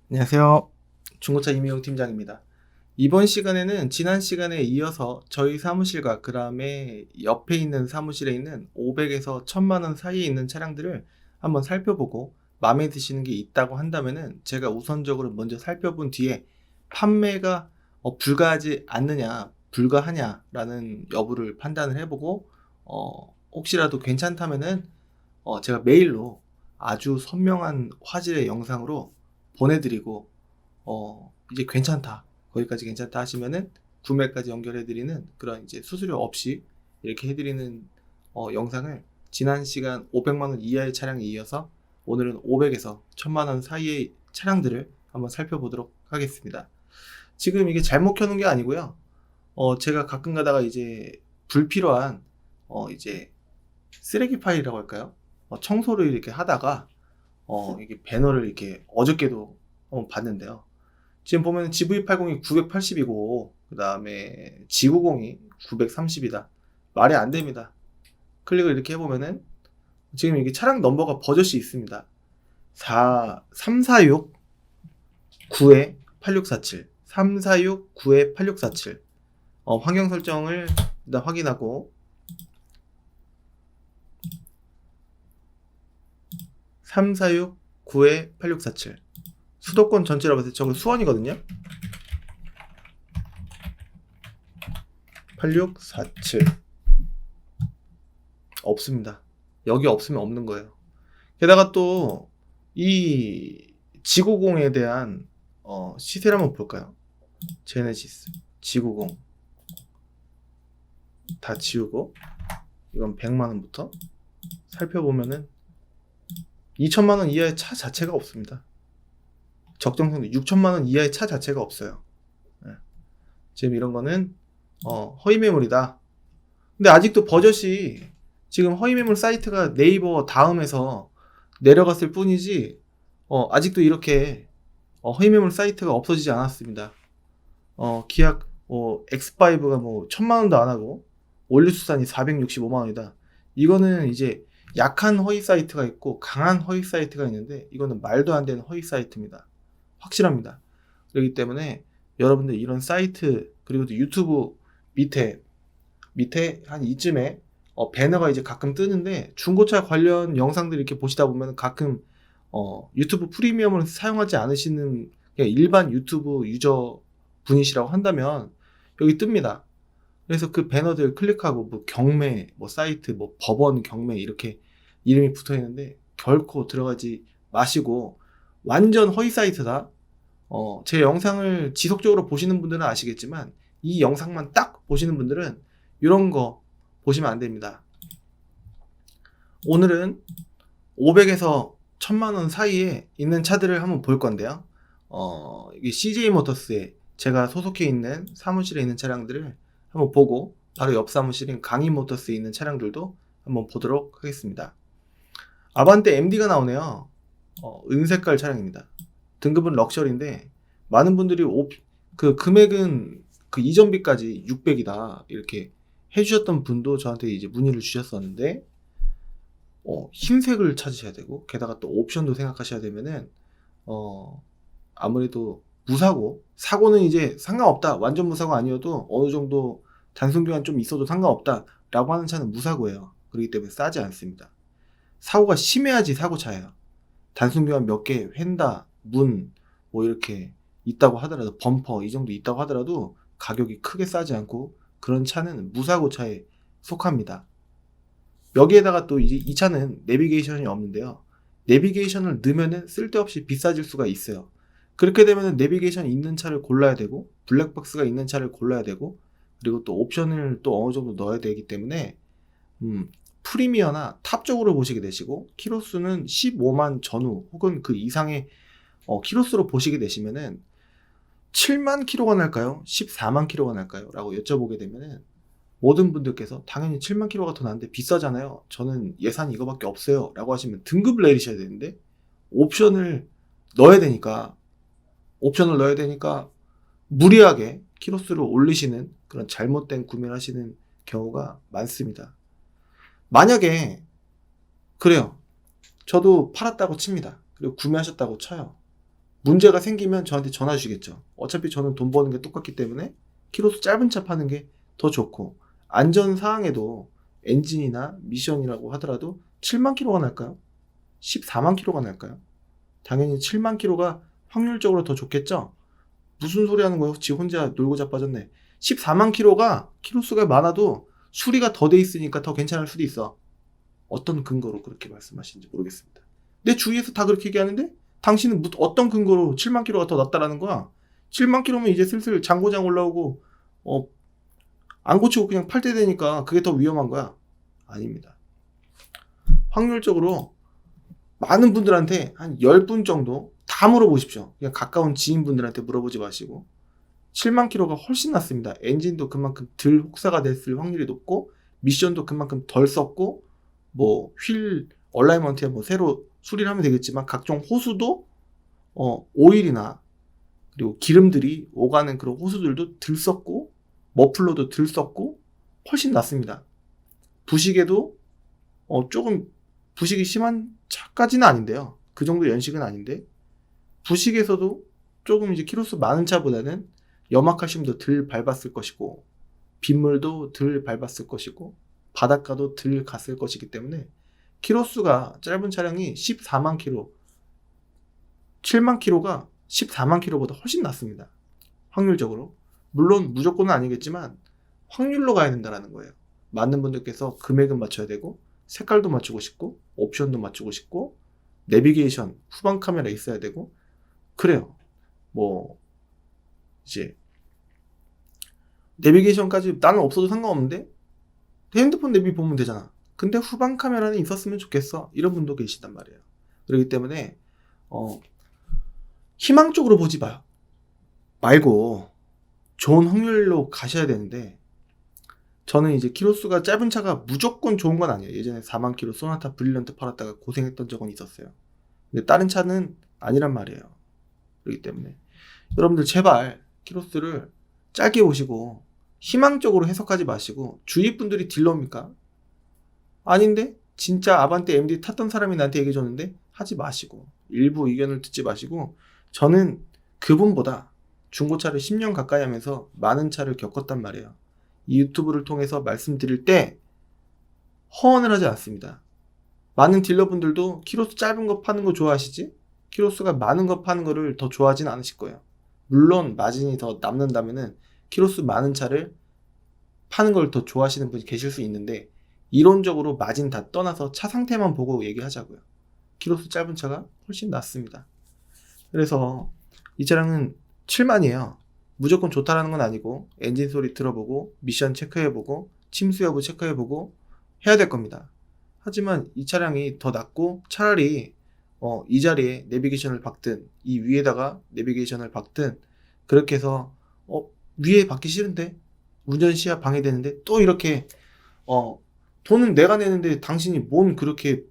안녕하세요. 중고차 이미용 팀장입니다. 이번 시간에는 지난 시간에 이어서 저희 사무실과 그 다음에 옆에 있는 사무실에 있는 500에서 1000만 원 사이에 있는 차량들을 한번 살펴보고 마음에 드시는 게 있다고 한다면은 제가 우선적으로 먼저 살펴본 뒤에 판매가 불가하지 않느냐, 불가하냐라는 여부를 판단을 해보고 혹시라도 괜찮다면은 제가 메일로 아주 선명한 화질의 영상으로 보내드리고 이제 괜찮다, 거기까지 괜찮다 하시면은 구매까지 연결해드리는 그런 이제 수수료 없이 이렇게 해드리는 영상을 지난 시간 500만원 이하의 차량에 이어서 오늘은 500에서 1000만원 사이의 차량들을 한번 살펴보도록 하겠습니다. 지금 이게 잘못 켜놓은 게 아니고요. 제가 가끔 가다가 이제 불필요한 이제 쓰레기 파일이라고 할까요? 청소를 이렇게 하다가 이게 배너를 이렇게 어저께도 한번 봤는데요. 지금 보면 GV80이 980이고 그 다음에 G90이 930이다. 말이 안 됩니다. 클릭을 이렇게 해보면은 지금 이게 차량 넘버가 버젓이 있습니다. 346 9에 8647 346 9에 8647 환경 설정을 일단 확인하고 346 9에 8647 수도권 전체라고 봤을 때 저건 수원이거든요. 8647 없습니다. 여기 없으면 없는 거예요. 게다가 또 이 G90에 대한 시세를 한번 볼까요? 제네시스 G90 다 지우고 이건 100만원부터 살펴보면은 2천만원 이하의 차 자체가 없습니다. 적정성도 6천만원 이하의 차 자체가 없어요. 지금 이런 거는 허위 매물이다. 근데 아직도 버젓이 지금 허위 매물 사이트가 네이버 다음에서 내려갔을 뿐이지 아직도 이렇게 허위 매물 사이트가 없어지지 않았습니다. 기약 X5가 뭐 1000만원도 안 하고 원리수산이 465만원이다. 이거는 이제 약한 허위 사이트가 있고 강한 허위 사이트가 있는데 이거는 말도 안 되는 허위 사이트입니다. 확실합니다. 그렇기 때문에 여러분들 이런 사이트 그리고 또 유튜브 밑에 한 이쯤에 배너가 이제 가끔 뜨는데 중고차 관련 영상들 이렇게 보시다 보면 가끔 유튜브 프리미엄을 사용하지 않으시는 그냥 일반 유튜브 유저 분이시라고 한다면 여기 뜹니다. 그래서 그 배너들 클릭하고 뭐 경매, 뭐 사이트, 뭐 법원 경매 이렇게 이름이 붙어 있는데 결코 들어가지 마시고 완전 허위 사이트다. 제 영상을 지속적으로 보시는 분들은 아시겠지만 이 영상만 딱 보시는 분들은 이런 거 보시면 안 됩니다. 오늘은 500에서 1000만원 사이에 있는 차들을 한번 볼 건데요. 이게 CJ 모터스에 제가 소속해 있는 사무실에 있는 차량들을 한번 보고 바로 옆 사무실인 강희 모터스에 있는 차량들도 한번 보도록 하겠습니다. 아반떼 MD가 나오네요. 은색깔 차량입니다. 등급은 럭셔리인데 많은 분들이 그 금액은 그 이전비까지 600이다 이렇게 해주셨던 분도 저한테 이제 문의를 주셨었는데 흰색을 찾으셔야 되고 게다가 또 옵션도 생각하셔야 되면은 아무래도 무사고 사고는 이제 상관없다 완전 무사고 아니어도 어느 정도 단순 교환 좀 있어도 상관없다 라고 하는 차는 무사고예요. 그렇기 때문에 싸지 않습니다. 사고가 심해야지 사고차예요. 단순 교환 몇 개, 휀다, 문, 뭐 이렇게 있다고 하더라도 범퍼 이 정도 있다고 하더라도 가격이 크게 싸지 않고 그런 차는 무사고차에 속합니다. 여기에다가 또 이제 이 차는 내비게이션이 없는데요. 내비게이션을 넣으면은 쓸데없이 비싸질 수가 있어요. 그렇게 되면은 내비게이션이 있는 차를 골라야 되고 블랙박스가 있는 차를 골라야 되고 그리고 또 옵션을 또 어느 정도 넣어야 되기 때문에 프리미어나 탑 쪽으로 보시게 되시고 키로수는 15만 전후 혹은 그 이상의 키로수로 보시게 되시면은 7만 킬로가 날까요? 14만 킬로가 날까요? 라고 여쭤보게 되면은 모든 분들께서 당연히 7만 킬로가 더 나는데 비싸잖아요. 저는 예산이 이거밖에 없어요. 라고 하시면 등급을 내리셔야 되는데 옵션을 넣어야 되니까 무리하게 키로수를 올리시는 그런 잘못된 구매를 하시는 경우가 많습니다. 만약에 그래요. 저도 팔았다고 칩니다. 그리고 구매하셨다고 쳐요. 문제가 생기면 저한테 전화 주시겠죠. 어차피 저는 돈 버는 게 똑같기 때문에 키로수 짧은 차 파는 게 더 좋고, 안전 사항에도 엔진이나 미션이라고 하더라도 7만 킬로가 날까요? 14만 킬로가 날까요? 당연히 7만 킬로가 확률적으로 더 좋겠죠? 무슨 소리 하는 거예요? 지 혼자 놀고 자빠졌네. 14만 킬로가 키로수가 많아도 수리가 더 돼 있으니까 더 괜찮을 수도 있어. 어떤 근거로 그렇게 말씀하시는지 모르겠습니다. 내 주위에서 다 그렇게 얘기하는데 당신은 어떤 근거로 7만 킬로가 더 낫다라는 거야? 7만 킬로면 이제 슬슬 장고장 올라오고 안 고치고 그냥 팔 때 되니까 그게 더 위험한 거야? 아닙니다. 확률적으로 많은 분들한테 한 10분 정도 다 물어보십시오. 그냥 가까운 지인분들한테 물어보지 마시고. 7만 킬로가 훨씬 낫습니다. 엔진도 그만큼 덜 혹사가 됐을 확률이 높고, 미션도 그만큼 덜 썼고, 휠 얼라이먼트에 새로 수리를 하면 되겠지만, 각종 호수도 오일이나 그리고 기름들이 오가는 그런 호수들도 덜 썼고, 머플러도 덜 썼고, 훨씬 낫습니다. 부식에도 조금 부식이 심한 차까지는 아닌데요. 그 정도 연식은 아닌데, 부식에서도 조금 이제 키로수 많은 차보다는 염화칼슘도 덜 밟았을 것이고, 빗물도 덜 밟았을 것이고, 바닷가도 덜 갔을 것이기 때문에 키로수가 짧은 차량이 14만 킬로, 7만 킬로가 14만 킬로보다 훨씬 낫습니다. 확률적으로. 물론 무조건은 아니겠지만 확률로 가야 된다는 거예요. 많은 분들께서 금액은 맞춰야 되고, 색깔도 맞추고 싶고, 옵션도 맞추고 싶고, 내비게이션, 후방 카메라 있어야 되고, 그래요. 이제 내비게이션까지 나는 없어도 상관없는데 핸드폰 내비 보면 되잖아. 근데 후방 카메라는 있었으면 좋겠어. 이런 분도 계시단 말이에요. 그렇기 때문에 희망적으로 보지 말고 좋은 확률로 가셔야 되는데, 저는 이제 키로수가 짧은 차가 무조건 좋은 건 아니에요. 예전에 4만 킬로 소나타 브릴런트 팔았다가 고생했던 적은 있었어요. 근데 다른 차는 아니란 말이에요. 그렇기 때문에 여러분들 제발 키로수를 짧게 보시고 희망적으로 해석하지 마시고, 주위 분들이 딜러입니까? 아닌데? 진짜 아반떼 MD 탔던 사람이 나한테 얘기해줬는데? 하지 마시고, 일부 의견을 듣지 마시고. 저는 그분보다 중고차를 10년 가까이 하면서 많은 차를 겪었단 말이에요. 이 유튜브를 통해서 말씀드릴 때 허언을 하지 않습니다. 많은 딜러분들도 키로수 짧은 거 파는 거 좋아하시지? 키로수가 많은 거 파는 거를 더 좋아하진 않으실 거예요. 물론 마진이 더 남는다면은 키로수 많은 차를 파는 걸 더 좋아하시는 분이 계실 수 있는데, 이론적으로 마진 다 떠나서 차 상태만 보고 얘기하자고요. 키로수 짧은 차가 훨씬 낫습니다. 그래서 이 차량은 7만이에요. 무조건 좋다라는 건 아니고, 엔진 소리 들어보고, 미션 체크해보고, 침수 여부 체크해보고 해야 될 겁니다. 하지만 이 차량이 더 낫고, 차라리 이 자리에 내비게이션을 박든, 이 위에다가 내비게이션을 박든, 그렇게 해서 위에 박기 싫은데 운전 시야 방해되는데 또 이렇게 돈은 내가 내는데 당신이 뭔 그렇게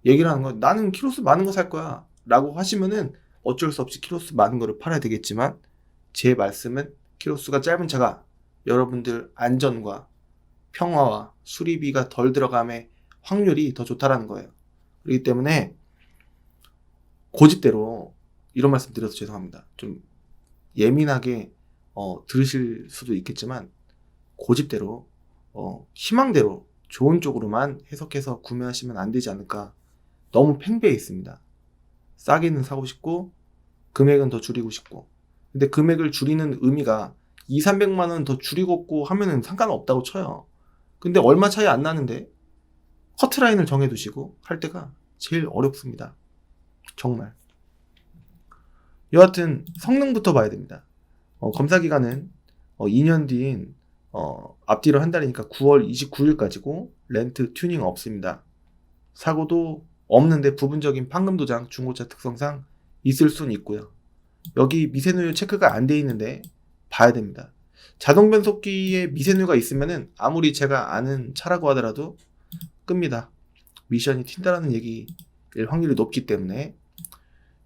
얘기를 하는 거야. 나는 키로수 많은 거 살 거야 라고 하시면은 어쩔 수 없이 키로수 많은 거를 팔아야 되겠지만, 제 말씀은 키로수가 짧은 차가 여러분들 안전과 평화와 수리비가 덜 들어감의 확률이 더 좋다라는 거예요. 그렇기 때문에 고집대로, 이런 말씀 드려서 죄송합니다. 좀 예민하게 들으실 수도 있겠지만, 고집대로 희망대로 좋은 쪽으로만 해석해서 구매하시면 안 되지 않을까. 너무 팽배해 있습니다. 싸게는 사고 싶고 금액은 더 줄이고 싶고, 근데 금액을 줄이는 의미가 200~300만 원 더 줄이고 하면은 상관없다고 쳐요. 근데 얼마 차이 안 나는데 커트라인을 정해두시고 할 때가 제일 어렵습니다. 정말. 여하튼 성능부터 봐야 됩니다. 검사기간은 2년 뒤인 앞뒤로 한 달이니까 9월 29일까지고 렌트 튜닝 없습니다. 사고도 없는데 부분적인 판금 도장 중고차 특성상 있을 수는 있고요. 여기 미세누유 체크가 안 돼 있는데 봐야 됩니다. 자동 변속기에 미세누유가 있으면은 아무리 제가 아는 차라고 하더라도 끕니다. 미션이 튄다라는 얘기일 확률이 높기 때문에.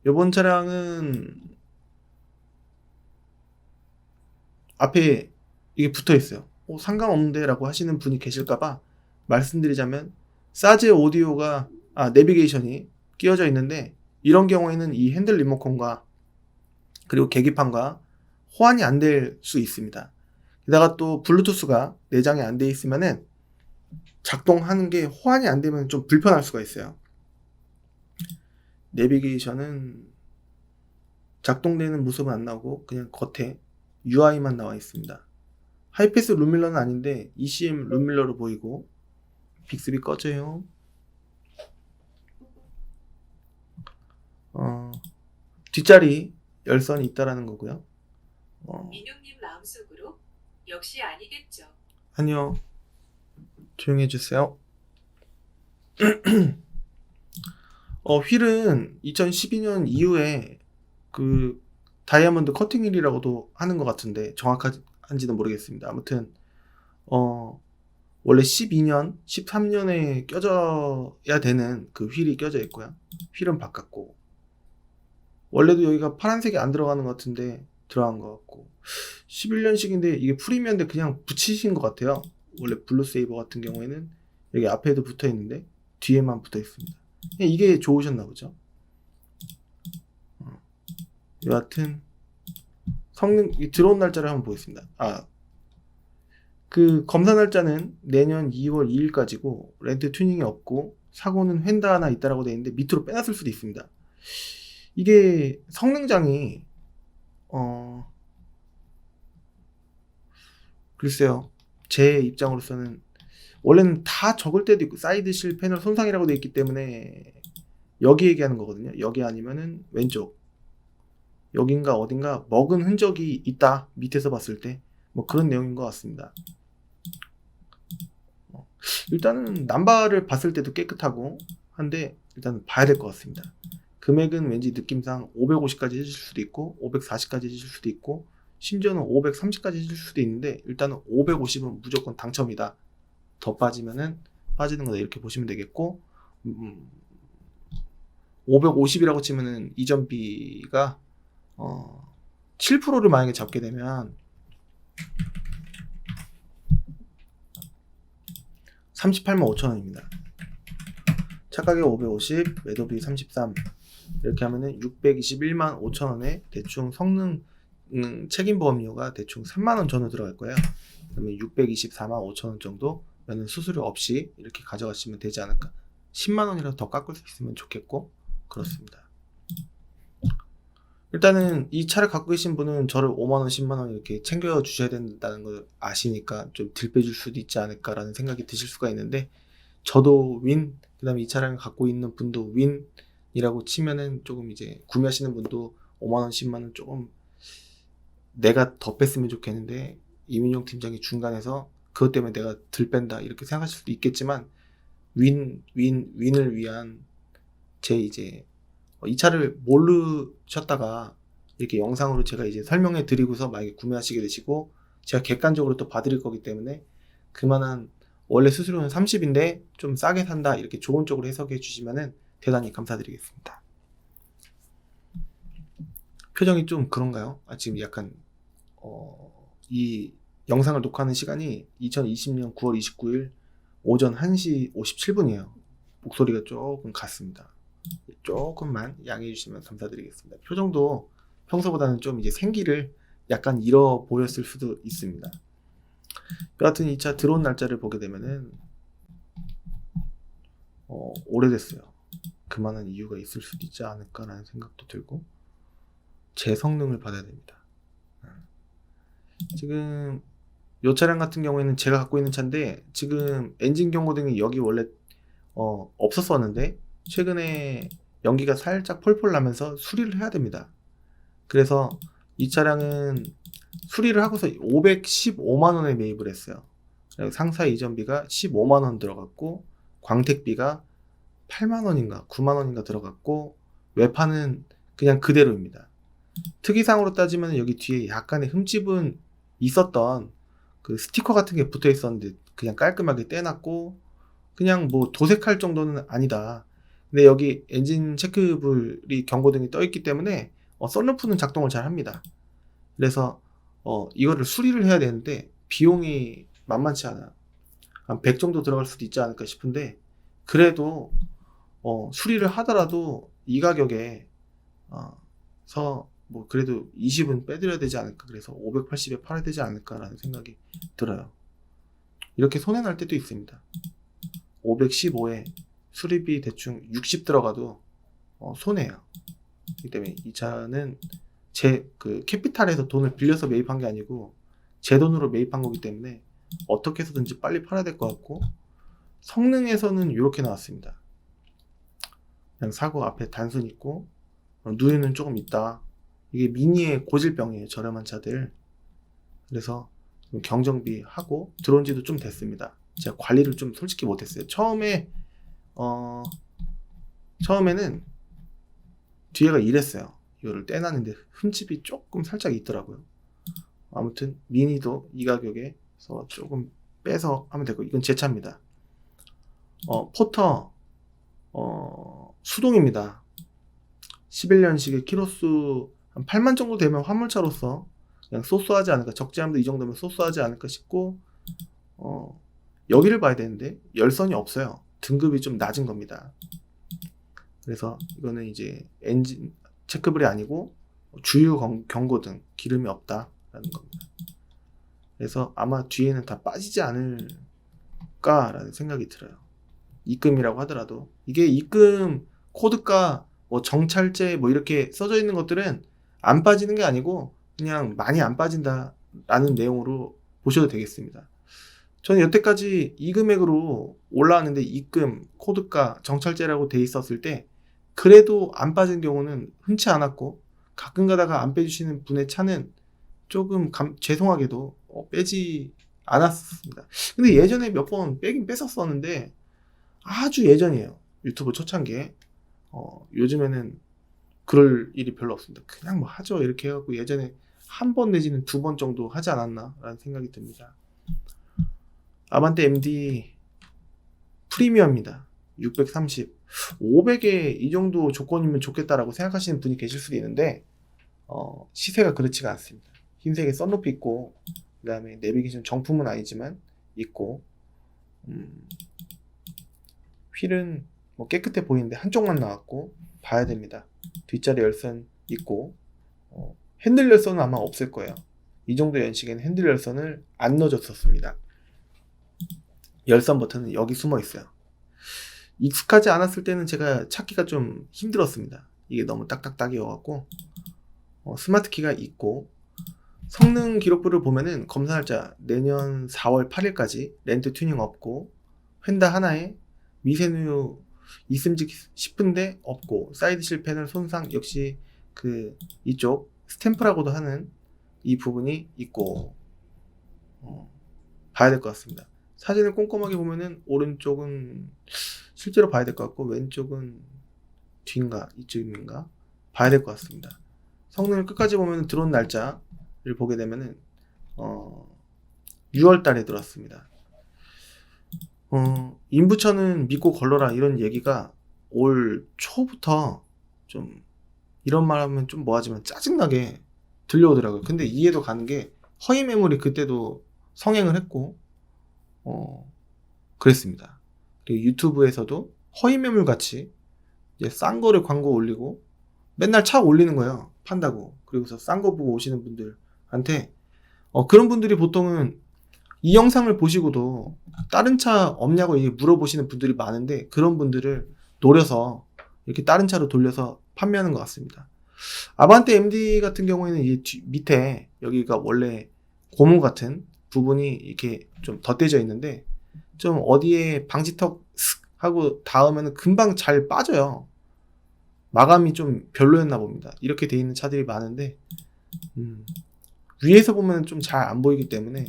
이번 차량은 앞에 이게 붙어 있어요. 상관없는데 라고 하시는 분이 계실까봐 말씀드리자면, 사제 오디오가 내비게이션이 끼워져 있는데, 이런 경우에는 이 핸들 리모컨과 그리고 계기판과 호환이 안 될 수 있습니다. 게다가 또 블루투스가 내장이 안 돼 있으면은 작동하는 게 호환이 안 되면 좀 불편할 수가 있어요. 내비게이션은 작동되는 모습은 안 나오고 그냥 겉에 UI만 나와 있습니다. 하이패스 룸밀러는 아닌데 ECM 룸밀러로 보이고 빅스비 꺼져요. 뒷자리 열선이 있다라는 거고요. 민용님 마음속으로 역시 아니겠죠. 아니요. 조용히 해주세요. 휠은 2012년 이후에 그 다이아몬드 커팅휠이라고도 하는 것 같은데 정확한지는 모르겠습니다. 아무튼 원래 12년, 13년에 껴져야 되는 그 휠이 껴져 있고요. 휠은 바꿨고 원래도 여기가 파란색이 안 들어가는 것 같은데 들어간 것 같고 11년식인데 이게 프리미엄인데 그냥 붙이신 것 같아요. 원래 블루세이버 같은 경우에는 여기 앞에도 붙어 있는데 뒤에만 붙어 있습니다. 이게 좋으셨나 보죠. 여하튼 성능 들어온 날짜를 한번 보겠습니다. 그 검사 날짜는 내년 2월 2일까지고 렌트 튜닝이 없고 사고는 휀다 하나 있다라고 되어 있는데 밑으로 빼놨을 수도 있습니다. 이게 성능장이 글쎄요. 제 입장으로서는 원래는 다 적을 때도 있고 사이드 실 패널 손상이라고 되어 있기 때문에 여기 얘기하는 거거든요. 여기 아니면은 왼쪽 여긴가 어딘가 먹은 흔적이 있다. 밑에서 봤을 때 뭐 그런 내용인 것 같습니다. 일단은 남바를 봤을 때도 깨끗하고 한데 일단 봐야 될 것 같습니다. 금액은 왠지 느낌상 550까지 해줄 수도 있고 540까지 해줄 수도 있고 심지어는 530까지 해줄 수도 있는데 일단은 550은 무조건 당첨이다. 더 빠지면은 빠지는 거다 이렇게 보시면 되겠고 550이라고 치면은 이전비가 7%를 만약에 잡게 되면 38만 5천원입니다. 차가격 550, 매도비 33 이렇게 하면은 621만 5천원에 대충 성능 책임보험료가 대충 3만원 전후 들어갈 거예요. 그러면 624만 5천원 정도면 수수료 없이 이렇게 가져가시면 되지 않을까. 10만원이라도 더 깎을 수 있으면 좋겠고 그렇습니다. 일단은 이 차를 갖고 계신 분은 저를 5만원 10만원 이렇게 챙겨 주셔야 된다는 걸 아시니까 좀 덜빼줄 수도 있지 않을까라는 생각이 드실 수가 있는데 저도 윈, 그 다음에 이 차량을 갖고 있는 분도 윈이라고 치면은 조금 이제 구매하시는 분도 5만원 10만원 조금 내가 더 뺐으면 좋겠는데 이민용 팀장이 중간에서 그것 때문에 내가 덜 뺀다 이렇게 생각하실 수도 있겠지만 윈을 위한 제 이제 이 차를 모르셨다가 이렇게 영상으로 제가 이제 설명해 드리고서 만약에 구매하시게 되시고 제가 객관적으로 또 봐드릴 거기 때문에 그만한 원래 수수료는 30인데 좀 싸게 산다 이렇게 좋은 쪽으로 해석해 주시면은 대단히 감사드리겠습니다. 표정이 좀 그런가요? 지금 약간 이 영상을 녹화하는 시간이 2020년 9월 29일 오전 1시 57분이에요. 목소리가 조금 갔습니다. 조금만 양해해 주시면 감사드리겠습니다. 표정도 평소보다는 좀 이제 생기를 약간 잃어 보였을 수도 있습니다. 여하튼 이 차 들어온 날짜를 보게 되면은 오래됐어요. 그만한 이유가 있을 수도 있지 않을까라는 생각도 들고 제 성능을 받아야 됩니다. 지금 이 차량 같은 경우에는 제가 갖고 있는 차인데 지금 엔진 경고등이 여기 원래 없었었는데 최근에 연기가 살짝 폴폴 나면서 수리를 해야 됩니다. 그래서 이 차량은 수리를 하고서 515만원에 매입을 했어요. 상사 이전비가 15만원 들어갔고 광택비가 8만원인가 9만원인가 들어갔고 외판은 그냥 그대로입니다. 특이사항으로 따지면 여기 뒤에 약간의 흠집은 있었던 그 스티커 같은 게 붙어 있었는데 그냥 깔끔하게 떼놨고 그냥 뭐 도색할 정도는 아니다. 근데 여기 엔진 체크불이 경고등이 떠 있기 때문에 썬루프는 작동을 잘 합니다. 그래서 이거를 수리를 해야 되는데 비용이 만만치 않아요. 한 100 정도 들어갈 수도 있지 않을까 싶은데 그래도 수리를 하더라도 이 가격에 뭐 그래도 20은 빼드려야 되지 않을까. 그래서 580에 팔아야 되지 않을까라는 생각이 들어요. 이렇게 손해날 때도 있습니다. 515에 수리비 대충 60 들어가도 손해예요. 그렇기 때문에 이 차는 제 그 캐피탈에서 돈을 빌려서 매입한 게 아니고 제 돈으로 매입한 거기 때문에 어떻게 해서든지 빨리 팔아야 될 것 같고, 성능에서는 이렇게 나왔습니다. 그냥 사고 앞에 단순 있고 누유는 조금 있다. 이게 미니의 고질병이에요, 저렴한 차들. 그래서 좀 경정비 하고 들어온 지도 좀 됐습니다. 제가 관리를 좀 솔직히 못했어요. 처음에는 뒤에가 이랬어요. 이거를 떼놨는데 흠집이 조금 살짝 있더라고요. 아무튼 미니도 이 가격에서 조금 빼서 하면 되고, 이건 제 차입니다. 포터 수동입니다. 11년식의 키로수 한 8만 정도 되면 화물차로서 그냥 쏘쏘하지 않을까, 적재함도 이 정도면 쏘쏘하지 않을까 싶고, 여기를 봐야 되는데 열선이 없어요. 등급이 좀 낮은 겁니다. 그래서 이거는 이제 엔진 체크블이 아니고 주유 경고등 기름이 없다라는 겁니다. 그래서 아마 뒤에는 다 빠지지 않을까라는 생각이 들어요. 입금이라고 하더라도 이게 입금 코드가 뭐 정찰제 뭐 이렇게 써져 있는 것들은 안 빠지는 게 아니고 그냥 많이 안 빠진다라는 내용으로 보셔도 되겠습니다. 저는 여태까지 이 금액으로 올라왔는데 입금 코드가 정찰제라고 돼 있었을 때 그래도 안 빠진 경우는 흔치 않았고, 가끔 가다가 안 빼주시는 분의 차는 조금 죄송하게도 빼지 않았습니다. 근데 예전에 몇 번 빼긴 뺐었었는데 아주 예전이에요. 유튜브 초창기에. 요즘에는 그럴 일이 별로 없습니다. 그냥 뭐 하죠 이렇게 해갖고 예전에 한 번 내지는 2번 정도 하지 않았나 라는 생각이 듭니다. 아반떼 MD 프리미엄입니다. 630, 500에 이 정도 조건이면 좋겠다라고 생각하시는 분이 계실 수도 있는데 시세가 그렇지가 않습니다. 흰색에 썬루프 있고, 그 다음에 내비게이션 정품은 아니지만 있고, 휠은 뭐 깨끗해 보이는데 한쪽만 나왔고 봐야 됩니다. 뒷자리 열선 있고, 핸들 열선은 아마 없을 거예요. 이 정도 연식에는 핸들 열선을 안 넣어줬었습니다. 열선 버튼은 여기 숨어 있어요. 익숙하지 않았을 때는 제가 찾기가 좀 힘들었습니다. 이게 너무 딱딱딱이어갖고. 스마트 키가 있고, 성능 기록부를 보면은 검사 날짜 내년 4월 8일까지 렌트 튜닝 없고, 휀다 하나에 미세누유 있음직 싶은데 없고, 사이드실 패널 손상 역시 그 이쪽 스탬프라고도 하는 이 부분이 있고, 봐야 될 것 같습니다. 사진을 꼼꼼하게 보면은 오른쪽은 실제로 봐야 될 것 같고, 왼쪽은 뒤인가 이쪽인가 봐야 될 것 같습니다. 성능을 끝까지 보면 들어온 날짜를 보게 되면은 6월 달에 들어왔습니다. 인부처는 믿고 걸러라 이런 얘기가 올 초부터 좀, 이런 말 하면 좀 뭐하지만 짜증나게 들려오더라고요. 근데 이해도 가는 게 허위 매물이 그때도 성행을 했고 그랬습니다. 그리고 유튜브에서도 허위 매물 같이 이제 싼 거를 광고 올리고 맨날 차 올리는 거예요. 판다고. 그리고서 싼 거 보고 오시는 분들한테 그런 분들이 보통은 이 영상을 보시고도 다른 차 없냐고 물어보시는 분들이 많은데, 그런 분들을 노려서 이렇게 다른 차로 돌려서 판매하는 것 같습니다. 아반떼 MD 같은 경우에는 이 밑에 여기가 원래 고무 같은 부분이 이렇게 좀 덧대져 있는데, 좀 어디에 방지턱 하고 닿으면 금방 잘 빠져요. 마감이 좀 별로였나 봅니다. 이렇게 돼 있는 차들이 많은데 위에서 보면 좀 잘 안 보이기 때문에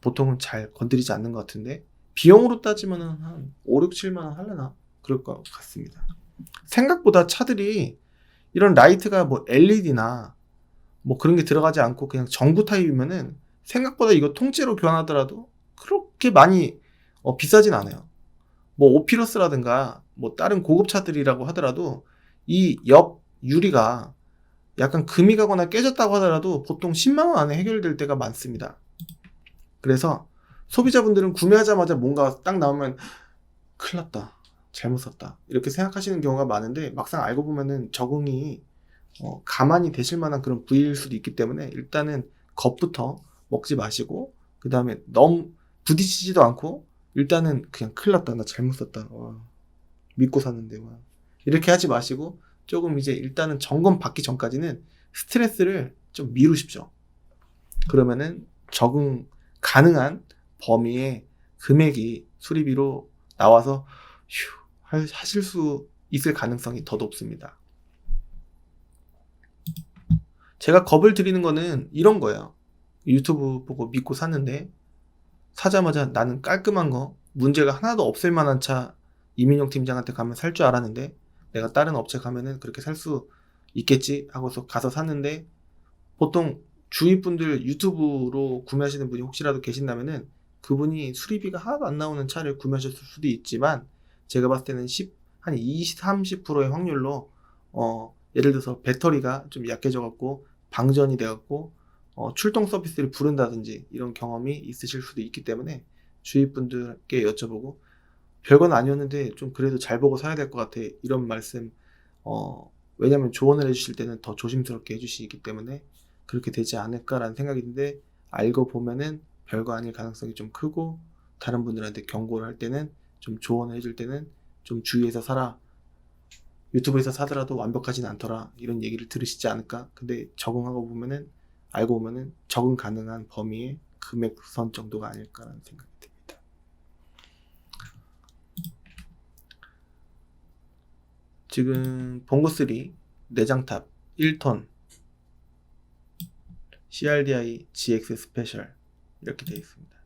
보통은 잘 건드리지 않는 것 같은데, 비용으로 따지면 한 5, 6, 7만 원 하려나? 그럴 것 같습니다. 생각보다 차들이 이런 라이트가 뭐 LED나 뭐 그런 게 들어가지 않고 그냥 전구 타입이면은 생각보다 이거 통째로 교환하더라도 그렇게 많이 비싸진 않아요. 뭐 오피러스라든가 뭐 다른 고급차들이라고 하더라도 이 옆 유리가 약간 금이 가거나 깨졌다고 하더라도 보통 10만 원 안에 해결될 때가 많습니다. 그래서 소비자분들은 구매하자마자 뭔가 딱 나오면 큰일 났다, 잘못 샀다 이렇게 생각하시는 경우가 많은데, 막상 알고 보면은 적응이 가만히 되실 만한 그런 부위일 수도 있기 때문에 일단은 겁부터 먹지 마시고, 그 다음에 너무 부딪히지도 않고 일단은 그냥 큰일 났다, 나 잘못 썼다, 와, 믿고 샀는데, 와, 이렇게 하지 마시고 조금 이제 일단은 점검 받기 전까지는 스트레스를 좀 미루십시오. 그러면은 적응 가능한 범위의 금액이 수리비로 나와서 하실 수 있을 가능성이 더 높습니다. 제가 겁을 드리는 거는 이런 거예요. 유튜브 보고 믿고 샀는데 사자마자 나는 깔끔한 거, 문제가 하나도 없을 만한 차 이민용 팀장한테 가면 살 줄 알았는데 내가 다른 업체 가면은 그렇게 살 수 있겠지 하고서 가서 샀는데, 보통 주위 분들 유튜브로 구매하시는 분이 혹시라도 계신다면은 그분이 수리비가 하나도 안 나오는 차를 구매하셨을 수도 있지만, 제가 봤을 때는 한 20, 30%의 확률로 예를 들어서 배터리가 좀 약해져 갖고 방전이 돼 갖고 출동 서비스를 부른다든지 이런 경험이 있으실 수도 있기 때문에 주위 분들께 여쭤보고, 별건 아니었는데 좀 그래도 잘 보고 사야 될 것 같아, 이런 말씀, 왜냐면 조언을 해주실 때는 더 조심스럽게 해주시기 때문에 그렇게 되지 않을까라는 생각이 드는데, 알고 보면은 별거 아닐 가능성이 좀 크고, 다른 분들한테 경고를 할 때는, 좀 조언을 해줄 때는 좀 주의해서 사라, 유튜브에서 사더라도 완벽하진 않더라, 이런 얘기를 들으시지 않을까. 근데 적응하고 보면은, 알고 보면은 적응 가능한 범위의 금액선 정도가 아닐까라는 생각이 듭니다. 지금 봉고3 내장탑 1톤 CRDI GX 스페셜 이렇게 되어 있습니다.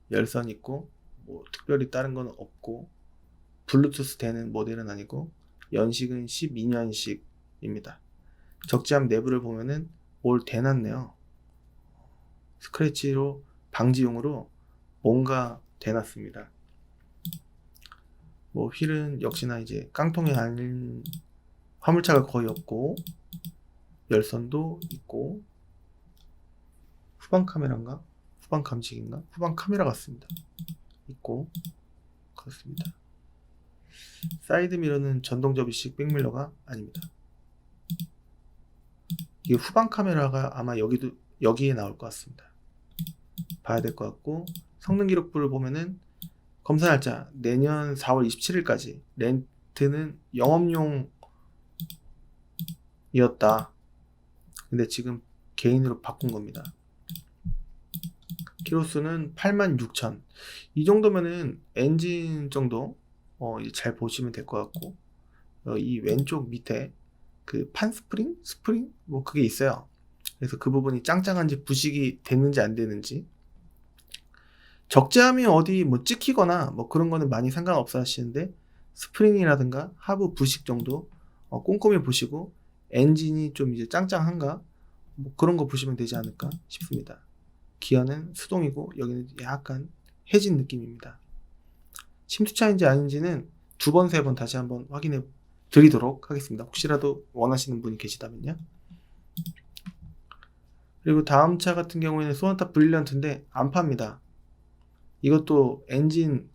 열선 있고 뭐 특별히 다른 건 없고, 블루투스 되는 모델은 아니고 연식은 12년식입니다. 적재함 내부를 보면은 뭘 대놨네요. 스크래치로 방지용으로 뭔가 대놨습니다. 뭐 휠은 역시나 이제 깡통이 아닌 화물차가 거의 없고, 열선도 있고, 후방 카메라인가? 후방 감식인가? 후방 카메라 같습니다. 있고, 그렇습니다. 사이드 미러는 전동 접이식 백밀러가 아닙니다. 이게 후방 카메라가 아마 여기에 나올 것 같습니다. 봐야 될 것 같고, 성능 기록부를 보면은 검사 날짜 내년 4월 27일까지, 렌트는 영업용이었다. 근데 지금 개인으로 바꾼 겁니다. 키로수는 86,000. 이 정도면은 엔진 정도 이제 잘 보시면 될 것 같고, 이 왼쪽 밑에 그 판 스프링 뭐 그게 있어요. 그래서 그 부분이 짱짱한지 부식이 됐는지 안 되는지, 적재함이 어디 뭐 찍히거나 뭐 그런 거는 많이 상관없어 하시는데, 스프링이라든가 하부 부식 정도 꼼꼼히 보시고, 엔진이 좀 이제 짱짱한가 뭐 그런 거 보시면 되지 않을까 싶습니다. 기어는 수동이고 여기는 약간 해진 느낌입니다. 침투차인지 아닌지는 2번, 3번 다시 한번 확인해 드리도록 하겠습니다. 혹시라도 원하시는 분이 계시다면요. 그리고 다음 차 같은 경우에는 소나타 브릴리언트인데 안 팝니다. 이것도 엔진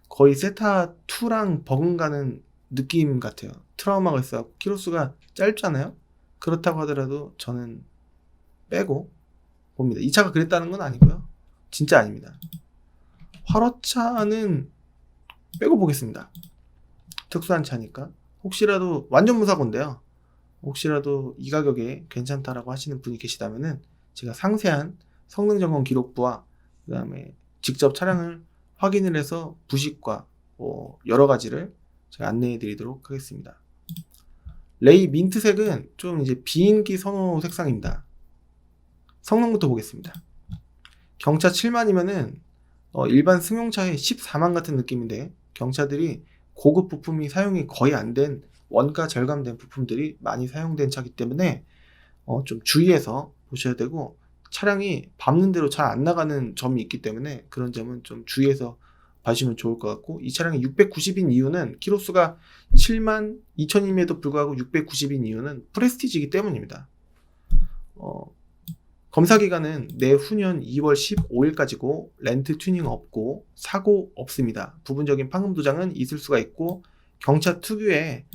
거의 세타2랑 버금가는 느낌 같아요. 트라우마가 있어서 키로수가 짧잖아요. 그렇다고 하더라도 저는 빼고 봅니다. 이 차가 그랬다는 건 아니고요. 진짜 아닙니다. 활어차는 빼고 보겠습니다. 특수한 차니까. 혹시라도 완전 무사고인데요. 혹시라도 이 가격에 괜찮다라고 하시는 분이 계시다면은 제가 상세한 성능 점검 기록부와 그 다음에 직접 차량을 확인을 해서 부식과 여러 가지를 제가 안내해 드리도록 하겠습니다. 레이 민트색은 좀 이제 비인기 선호 색상입니다. 성능부터 보겠습니다. 경차 7만이면은 일반 승용차의 14만 같은 느낌인데, 경차들이 고급 부품이 사용이 거의 안 된 원가 절감된 부품들이 많이 사용된 차이기 때문에 좀 주의해서 보셔야 되고, 차량이 밟는 대로 잘 안 나가는 점이 있기 때문에 그런 점은 좀 주의해서 봐주시면 좋을 것 같고, 이 차량이 690인 이유는, 키로수가 7만 2천임에도 불구하고 690인 이유는 프레스티지이기 때문입니다. 검사 기간은 내후년 2월 15일까지고 렌트 튜닝 없고 사고 없습니다. 부분적인 판금 도장은 있을 수가 있고, 경차 특유의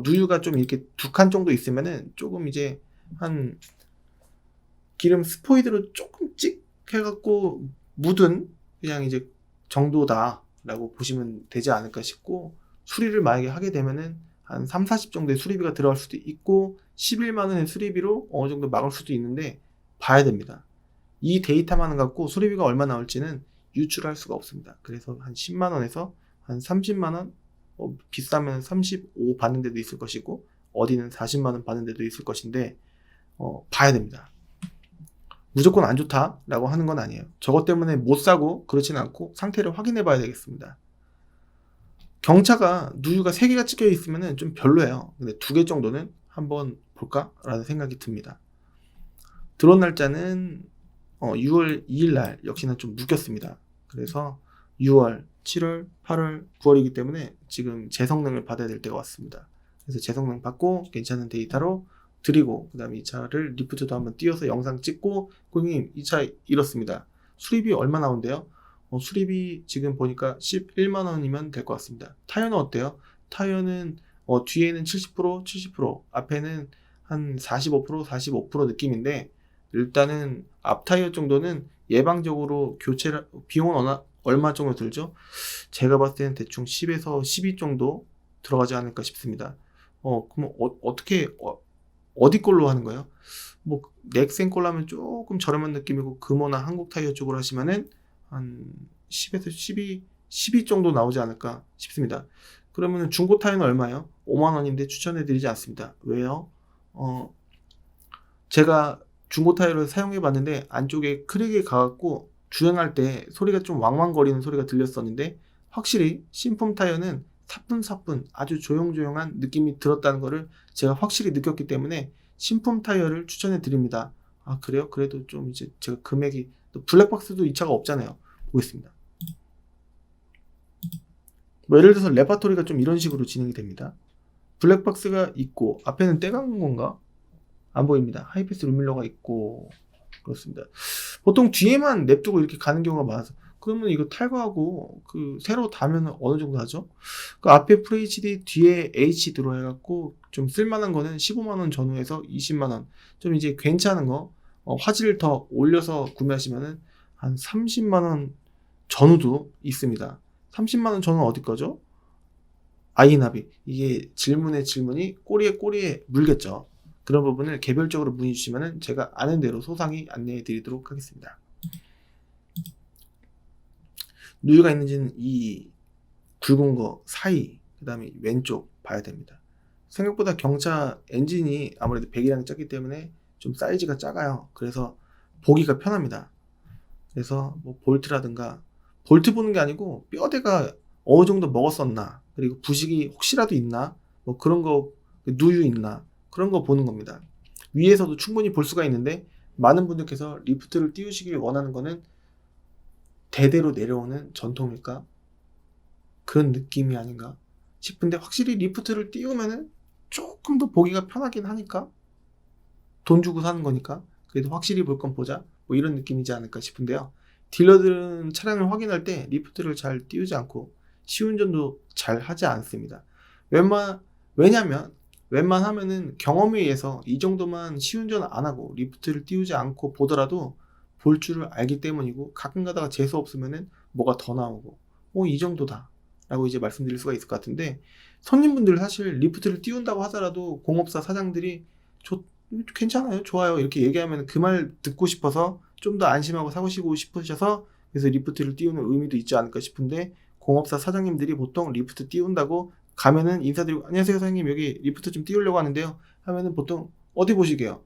누유가 좀 이렇게 2칸 정도 있으면은 조금 이제 한 기름 스포이드로 조금 찍 해갖고 묻은 그냥 이제 정도다라고 보시면 되지 않을까 싶고, 수리를 만약에 하게 되면은 한 3, 40 정도의 수리비가 들어갈 수도 있고 11만 원의 수리비로 어느 정도 막을 수도 있는데 봐야 됩니다. 이 데이터만 갖고 수리비가 얼마 나올지는 유출할 수가 없습니다. 그래서 한 10만 원에서 한 30만 원, 비싸면 35 받는 데도 있을 것이고 어디는 40만 원 받는 데도 있을 것인데 봐야 됩니다. 무조건 안 좋다라고 하는 건 아니에요. 저것 때문에 못 사고 그렇진 않고 상태를 확인해 봐야 되겠습니다. 경차가 누유가 3개가 찍혀 있으면 좀 별로예요. 근데 2개 정도는 한번 볼까? 라는 생각이 듭니다. 들어온 날짜는 6월 2일 날 역시나 좀 묶였습니다. 그래서 6월, 7월, 8월, 9월이기 때문에 지금 재성능을 받아야 될 때가 왔습니다. 그래서 재성능 받고 괜찮은 데이터로 드리고, 그 다음에 이 차를 리프트도 한번 띄워서 영상 찍고, 고객님 이 차 이렇습니다. 수리비 얼마 나온대요? 수리비 지금 보니까 11만 원이면 될 것 같습니다. 타이어는 어때요? 타이어는 뒤에는 70%, 70%, 앞에는 한 45%, 45% 느낌인데, 일단은 앞 타이어 정도는 예방적으로 교체를, 비용은 얼마 정도 들죠? 제가 봤을 때는 대충 10에서 12 정도 들어가지 않을까 싶습니다. 그럼 어떻게 어디 걸로 하는 거예요? 뭐 넥센 걸로 하면 조금 저렴한 느낌이고, 금호나 한국 타이어 쪽으로 하시면은 한 10에서 12 정도 나오지 않을까 싶습니다. 그러면 중고 타이어는 얼마예요? 5만 원인데 추천해 드리지 않습니다. 왜요? 제가 중고 타이어를 사용해 봤는데 안쪽에 크랙이 가갖고 주행할 때 소리가 좀 왕왕거리는 소리가 들렸었는데, 확실히 신품 타이어는 사뿐사뿐 아주 조용조용한 느낌이 들었다는 거를 제가 확실히 느꼈기 때문에 신품 타이어를 추천해 드립니다. 아, 그래요? 그래도 좀 이제 제가 금액이, 또 블랙박스도 이 차가 없잖아요. 보겠습니다. 뭐 예를 들어서 레파토리가 좀 이런 식으로 진행이 됩니다. 블랙박스가 있고 앞에는 떼간 건가? 안 보입니다. 하이패스 루밀러가 있고 그렇습니다. 보통 뒤에만 냅두고 이렇게 가는 경우가 많아서, 그러면 이거 탈거하고 그 새로 다면 어느 정도 하죠? 그 앞에 FHD 뒤에 H 들어해갖고 좀 쓸만한 거는 15만 원 전후에서 20만 원, 좀 이제 괜찮은 거 화질을 더 올려서 구매하시면은 한 30만 원 전후도 있습니다. 30만 원 전후 어디 거죠? 아이나비. 이게 질문이 꼬리에 물겠죠. 그런 부분을 개별적으로 문의 주시면 제가 아는 대로 소상히 안내해 드리도록 하겠습니다. 누유가 있는지는 이 굵은 거 사이, 그 다음에 왼쪽 봐야 됩니다. 생각보다 경차 엔진이 아무래도 배기량이 작기 때문에 좀 사이즈가 작아요. 그래서 보기가 편합니다. 그래서 뭐 볼트라든가, 볼트 보는 게 아니고 뼈대가 어느 정도 먹었었나, 그리고 부식이 혹시라도 있나, 뭐 그런 거, 누유 있나, 그런 거 보는 겁니다. 위에서도 충분히 볼 수가 있는데, 많은 분들께서 리프트를 띄우시길 원하는 거는 대대로 내려오는 전통일까? 그런 느낌이 아닌가 싶은데, 확실히 리프트를 띄우면은 조금 더 보기가 편하긴 하니까, 돈 주고 사는 거니까 그래도 확실히 볼 건 보자, 뭐 이런 느낌이지 않을까 싶은데요. 딜러들은 차량을 확인할 때 리프트를 잘 띄우지 않고 시운전도 잘 하지 않습니다. 왜냐면 웬만하면은 경험에 의해서 이 정도만 시운전 안 하고 리프트를 띄우지 않고 보더라도 볼 줄을 알기 때문이고, 가끔 가다가 재수 없으면은 뭐가 더 나오고 이 정도다 라고 이제 말씀드릴 수가 있을 것 같은데, 손님분들 사실 리프트를 띄운다고 하더라도 공업사 사장들이 괜찮아요, 좋아요 이렇게 얘기하면 그 말 듣고 싶어서 좀 더 안심하고 사시고 싶으셔서 그래서 리프트를 띄우는 의미도 있지 않을까 싶은데, 공업사 사장님들이 보통 리프트 띄운다고 가면은 인사드리고, 안녕하세요 사장님 여기 리프트 좀 띄우려고 하는데요 하면은 보통 어디 보시게요?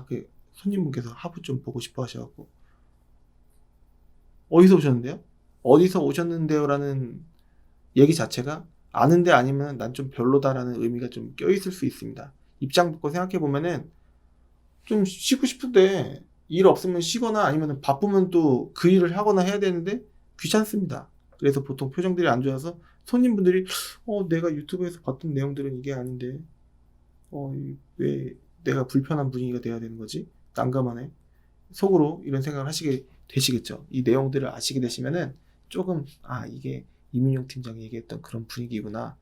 그 손님분께서 하부 좀 보고 싶어 하셔갖고, 어디서 오셨는데요? 어디서 오셨는데요? 라는 얘기 자체가 아는데 아니면 난 좀 별로다라는 의미가 좀 껴있을 수 있습니다. 입장 바꿔 생각해보면은 좀 쉬고 싶은데 일 없으면 쉬거나 아니면 바쁘면 또 그 일을 하거나 해야 되는데 귀찮습니다. 그래서 보통 표정들이 안 좋아서 손님분들이 내가 유튜브에서 봤던 내용들은 이게 아닌데 왜 내가 불편한 분위기가 돼야 되는 거지? 난감하네. 속으로 이런 생각을 하시게 되시겠죠. 이 내용들을 아시게 되시면은 조금 이게 이민용 팀장이 얘기했던 그런 분위기구나